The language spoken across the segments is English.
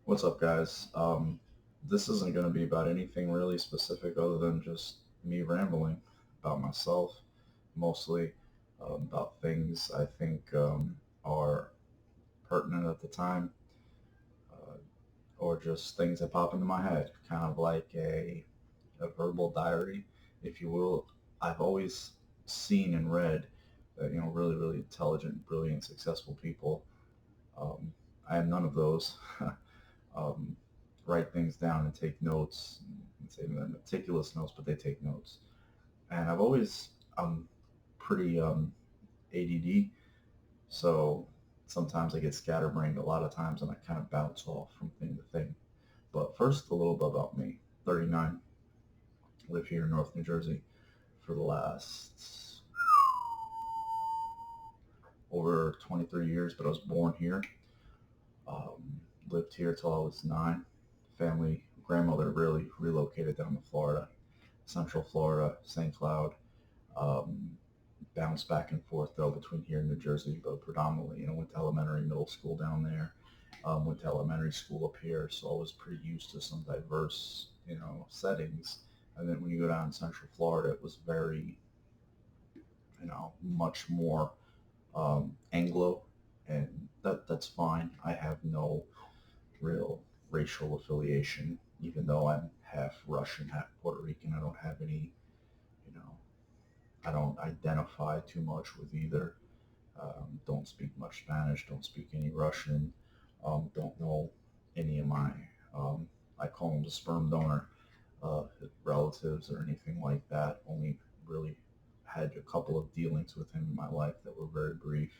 What's up, guys? This isn't going to be about anything really specific other than just me rambling about myself, mostly about things I think are pertinent at the time, uh, or just things that pop into my head, kind of like a verbal diary, if you will. I've always seen and read that, really, really intelligent, brilliant, successful people. Um, I am none of those. um, Write things down and take notes and say they're meticulous notes, but they take notes. And I'm pretty ADD, so sometimes I get scatterbrained a lot of times and I kind of bounce off from thing to thing. But first, a little bit about me. 39, live here in North New Jersey for the last over 23 years, but I was born here. Um, Lived here till I was 9. Family, grandmother really relocated down to Florida, Central Florida, St. Cloud. Um, Bounced back and forth though between here and New Jersey, but predominantly, went to elementary, middle school down there. Went to elementary school up here, so I was pretty used to some diverse, settings. And then when you go down in Central Florida, it was very, much more Anglo, and that's fine. I have no real racial affiliation, even though I'm half Russian, half Puerto Rican. I don't have any, you know, I don't identify too much with either. Don't speak much Spanish, don't speak any Russian, don't know any of my, um, I call them the sperm donor uh, relatives or anything like that. Only really had a couple of dealings with him in my life that were very brief.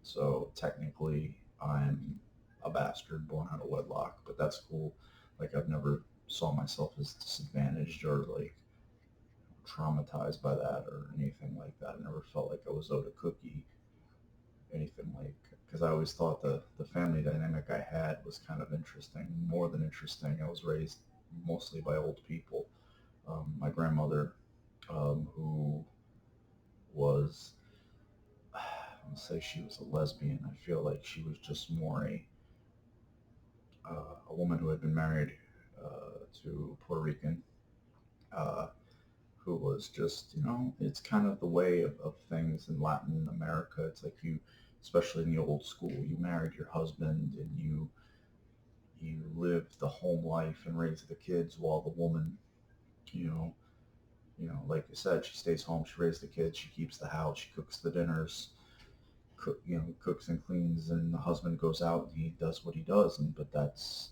So technically, I'm a bastard born out of wedlock, but that's cool. Like I've never saw myself as disadvantaged or like traumatized by that or anything like that. I never felt like I was owed a cookie, anything like because I always thought the family dynamic I had was kind of interesting, more than interesting. I was raised mostly by old people. My grandmother, who was, let's say she was a lesbian. I feel like she was just more a woman who had been married to a Puerto Rican, uh, who was just, it's kind of the way of things in Latin America. It's like you, especially in the old school, you married your husband and you live the home life and raise the kids while the woman, you know, like you said, she stays home, she raises the kids, she keeps the house, she cooks the dinners, cooks and cleans, and the husband goes out and he does what he does. And but that's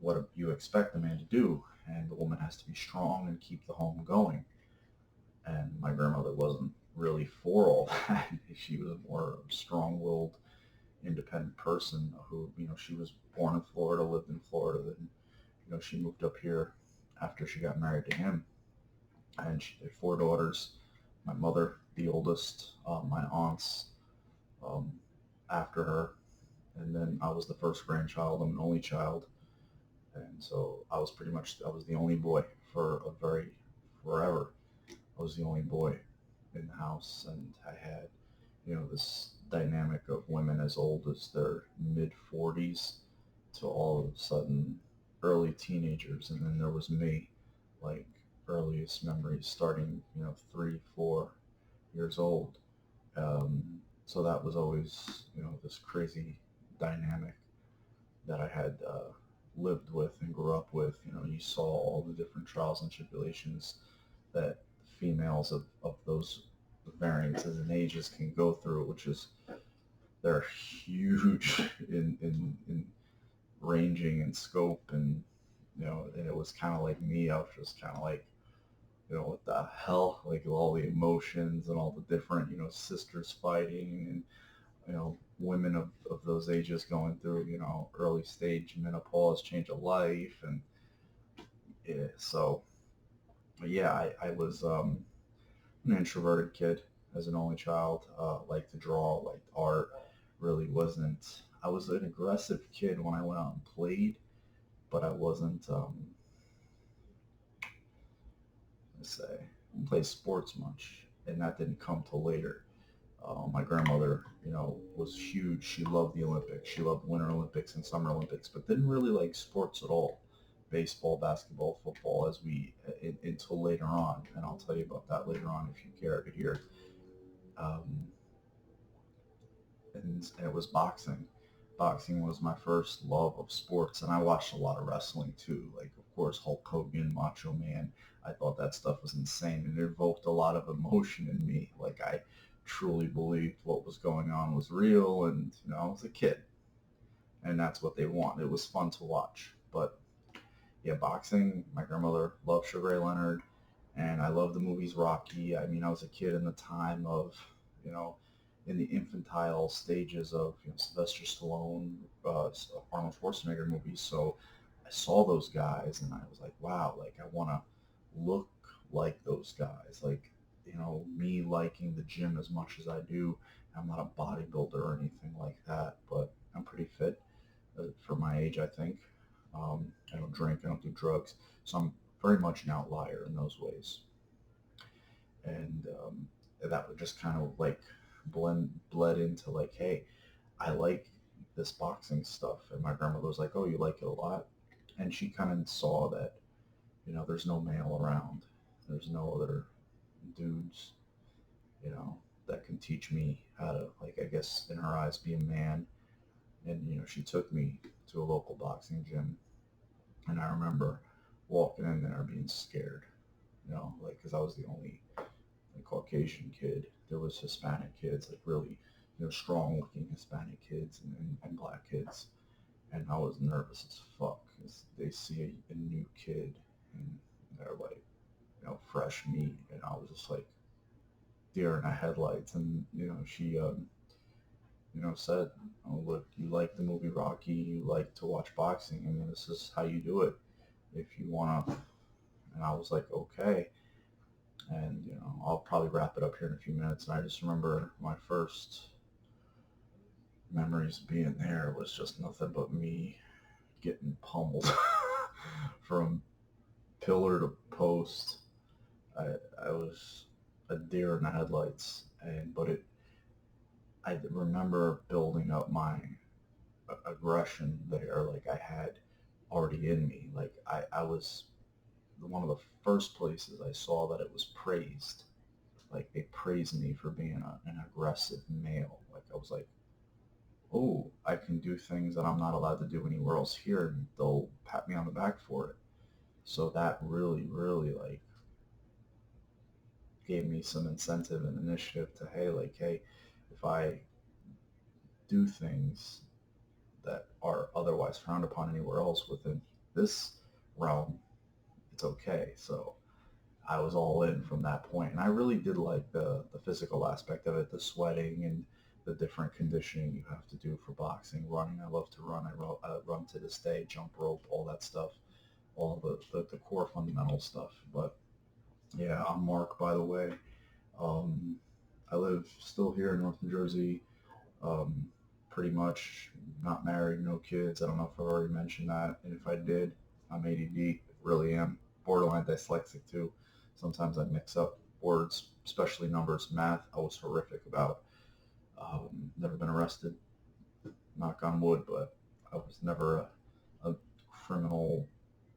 what you expect a man to do, and the woman has to be strong and keep the home going. And my grandmother wasn't really for all that. She was a more strong-willed, independent person who, she was born in Florida, lived in Florida, then, she moved up here after she got married to him, and she had 4 daughters. My mother, the oldest, my aunts um, after her, and then I was the first grandchild. I'm an only child, and so I was the only boy for a very forever. I was the only boy in the house, and I had, this dynamic of women as old as their mid 40s to all of a sudden early teenagers, and then there was me, like earliest memories starting, 3, 4 years old. So that was always, this crazy dynamic that I had lived with and grew up with. You saw all the different trials and tribulations that females of those variances and ages can go through, which is they're huge in ranging and scope. And and it was kind of like me. I was just kind of like, what the hell, like all the emotions and all the different, sisters fighting, and women of those ages going through, early stage menopause, change of life. And yeah, so yeah, I was an introverted kid as an only child. Liked to draw, liked art. Really wasn't. I was an aggressive kid when I went out and played, but I wasn't. Let's say, I didn't play sports much, and that didn't come till later. My grandmother, was huge. She loved the Olympics. She loved Winter Olympics and Summer Olympics, but didn't really like sports at all. Baseball, basketball, football, until later on, and I'll tell you about that later on if you care to hear. Um, and it was boxing. Boxing was my first love of sports, and I watched a lot of wrestling too. Like, of course, Hulk Hogan, Macho Man. I thought that stuff was insane, and it evoked a lot of emotion in me. Like, I truly believed what was going on was real, and I was a kid, and that's what they want. It was fun to watch, but yeah, boxing. My grandmother loved Sugar Ray Leonard, and I love the movies Rocky. I mean, I was a kid in the time of, you know, in the infantile stages of Sylvester Stallone, Arnold Schwarzenegger movies. So I saw those guys, and I was like, wow, like I want to look like those guys. Like, me liking the gym as much as I do. I'm not a bodybuilder or anything like that, but I'm pretty fit for my age, I think. I don't drink, I don't do drugs, so I'm very much an outlier in those ways. And that would just kind of like bled into like, hey, I like this boxing stuff. And my grandmother was like, oh, you like it a lot? And she kind of saw that, there's no male around. There's no other dudes, you know, that can teach me how to, like, I guess in her eyes, be a man. And, she took me to a local boxing gym. And I remember walking in there being scared, like, because I was the only Caucasian kid. There was Hispanic kids, like really, strong-looking Hispanic kids and black kids, and I was nervous as fuck because they see a new kid and they're like, fresh meat, and I was just like deer in the headlights. And she, said, "Oh, look, you like the movie Rocky, you like to watch boxing, and this is how you do it if you wanna." And I was like, okay. And I'll probably wrap it up here in a few minutes. And I just remember my first memories being there was just nothing but me getting pummeled from pillar to post. I, I was a deer in the headlights, I remember building up my aggression there, like I had already in me. Like I was one of the first places I saw that it was praised. Like they praised me for being an aggressive male. Like I was like, oh, I can do things that I'm not allowed to do anywhere else here, and they'll pat me on the back for it. So that really, really like gave me some incentive and initiative to, hey, like, hey, if I do things that are otherwise frowned upon anywhere else within this realm, it's okay. So I was all in from that point, and I really did like the physical aspect of it, the sweating and the different conditioning you have to do for boxing, running. I love to run. I run to this day, jump rope, all that stuff, all the core fundamental stuff. But yeah, I'm Mark, by the way. Um, I live still here in North New Jersey. Um, Pretty much not married, no kids. I don't know if I've already mentioned that. And if I did, I'm ADD. Really am. Borderline dyslexic too. Sometimes I mix up words, especially numbers. Math, I was horrific about. Never been arrested, knock on wood, but I was never a criminal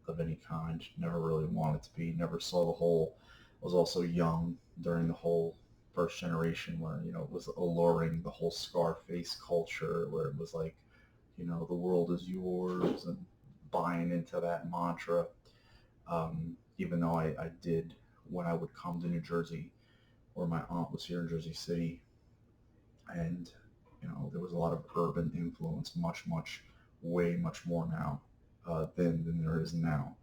of any kind. Never really wanted to be. Never saw the whole. I was also young during the whole first generation where it was alluring, the whole Scarface culture where it was like, the world is yours, and buying into that mantra. Even though I did, when I would come to New Jersey, or my aunt was here in Jersey City, and there was a lot of urban influence, way much more now than there is now.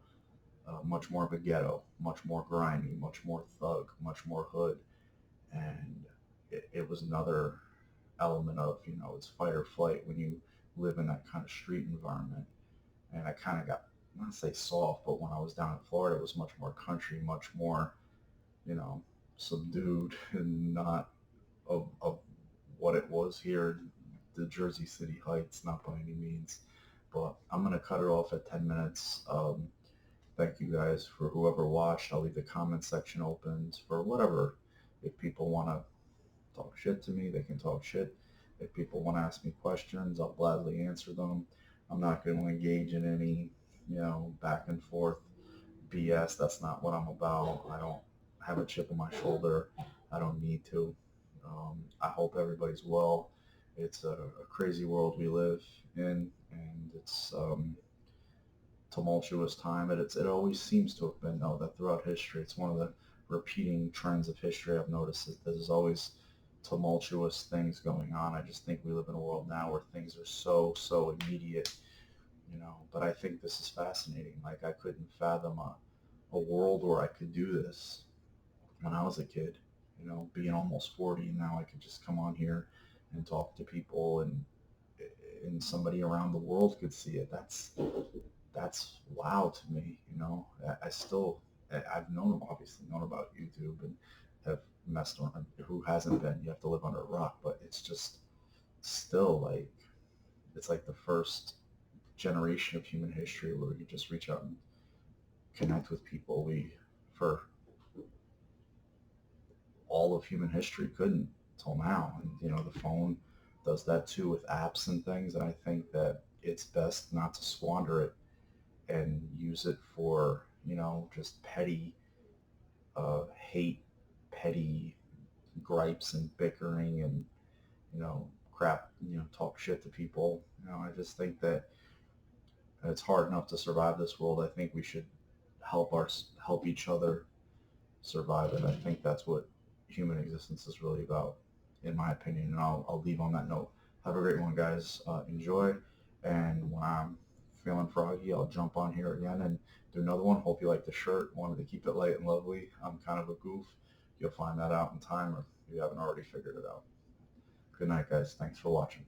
Much more of a ghetto, much more grimy, much more thug, much more hood, and it was another element of it's fight or flight when you live in that kind of street environment. And I kind of got, not to say soft, but when I was down in Florida, it was much more country, much more you know subdued, and not of what it was here, the Jersey City Heights, not by any means. But I'm gonna cut it off at 10 minutes. Thank you guys for whoever watched. I'll leave the comment section open for whatever, if people want to talk shit to me, they can talk shit. If people want to ask me questions, I'll gladly answer them. I'm not going to engage in any, back and forth BS. That's not what I'm about. I don't have a chip on my shoulder. I don't need to. I hope everybody's well. It's a crazy world we live in, and it's tumultuous time. It always seems to have been, though, that throughout history, it's one of the repeating trends of history I've noticed is there's always tumultuous things going on. I just think we live in a world now where things are so immediate, But I think this is fascinating. Like I couldn't fathom a world where I could do this when I was a kid, being almost 40, and now I could just come on here and talk to people and somebody around the world could see it. That's wow to me. I still I've obviously known about YouTube and have messed around. Who hasn't been? You have to live under a rock, but it's just still like it's like the first generation of human history where we could just reach out and connect with people we for all of human history couldn't till now. And the phone does that too with apps and things. And I think that it's best not to squander it and use it for just petty hate, petty gripes and bickering and crap, talk shit to people. I just think that it's hard enough to survive this world. I think we should help each other survive it. I think that's what human existence is really about, in my opinion. And I'll leave on that note. Have a great one, guys. Enjoy. And when I'm feeling froggy, I'll jump on here again and do another one. Hope you like the shirt. Wanted to keep it light and lovely. I'm kind of a goof. You'll find that out in time, or if you haven't already figured it out. Good night, guys. Thanks for watching.